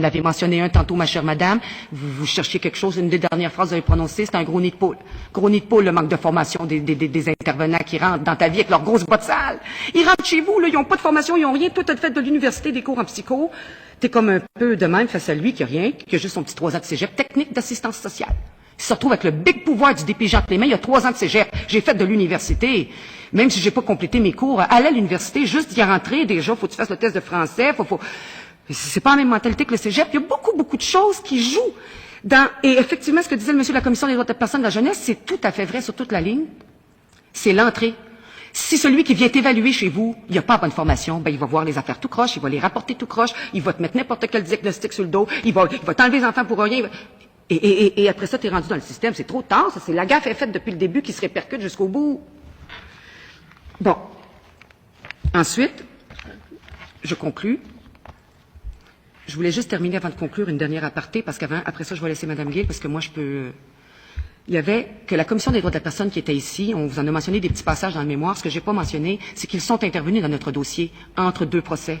l'avez mentionné un tantôt, ma chère madame. Vous cherchiez quelque chose, une des dernières phrases que vous avez prononcées, c'est un gros nid de poule. Gros nid de poule, le manque de formation des intervenants qui rentrent dans ta vie avec leurs grosses bottes sales. Ils rentrent chez vous, là, ils n'ont pas de formation, ils n'ont rien. Toi, t'as fait de l'université, des cours en psycho. T'es comme un peu de même face à lui qui a rien, qui a juste son petit 3 ans de cégep, technique d'assistance sociale. Il se retrouve avec le big pouvoir du DPJ entre les mains. Il y a 3 ans de cégep. J'ai fait de l'université. Même si j'ai pas complété mes cours, aller à l'université, juste d'y rentrer, déjà, faut que tu fasses le test de français, c'est pas la même mentalité que le cégep. Il y a beaucoup, beaucoup de choses qui jouent et effectivement, ce que disait le monsieur de la Commission des droits de la personne de la jeunesse, c'est tout à fait vrai sur toute la ligne. C'est l'entrée. Si celui qui vient t'évaluer chez vous, il n'a pas bonne formation, ben il va voir les affaires tout croche, il va les rapporter tout croche, il va te mettre n'importe quel diagnostic sur le dos, il va t'enlever les enfants pour rien. Et après ça, tu es rendu dans le système. C'est trop tard, ça. C'est la gaffe est faite depuis le début qui se répercute jusqu'au bout. Bon. Ensuite, je conclus. Je voulais juste terminer avant de conclure une dernière aparté, parce après ça, je vais laisser Mme Gill, parce que moi, je peux... Il y avait que la Commission des droits de la personne qui était ici, on vous en a mentionné des petits passages dans le mémoire. Ce que j'ai pas mentionné, c'est qu'ils sont intervenus dans notre dossier entre 2 procès.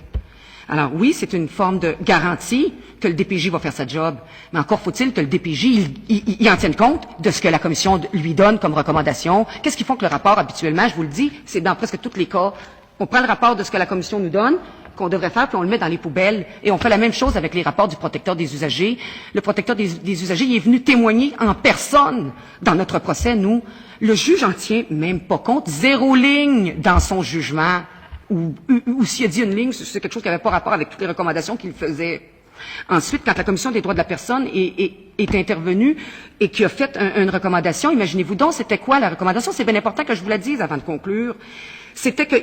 Alors oui, c'est une forme de garantie que le DPJ va faire sa job, mais encore faut-il que le DPJ il en tienne compte de ce que la commission lui donne comme recommandation. Qu'est-ce qui font que le rapport, habituellement, je vous le dis, c'est dans presque tous les cas, on prend le rapport de ce que la commission nous donne, qu'on devrait faire, puis on le met dans les poubelles, et on fait la même chose avec les rapports du protecteur des usagers. Le protecteur des usagers, il est venu témoigner en personne dans notre procès, nous. Le juge en tient même pas compte, 0 ligne dans son jugement. Ou s'il a dit une ligne, c'est quelque chose qui n'avait pas rapport avec toutes les recommandations qu'il faisait. Ensuite, quand la Commission des droits de la personne est intervenue et qui a fait une recommandation, imaginez-vous donc, c'était quoi la recommandation? C'est bien important que je vous la dise avant de conclure. C'était que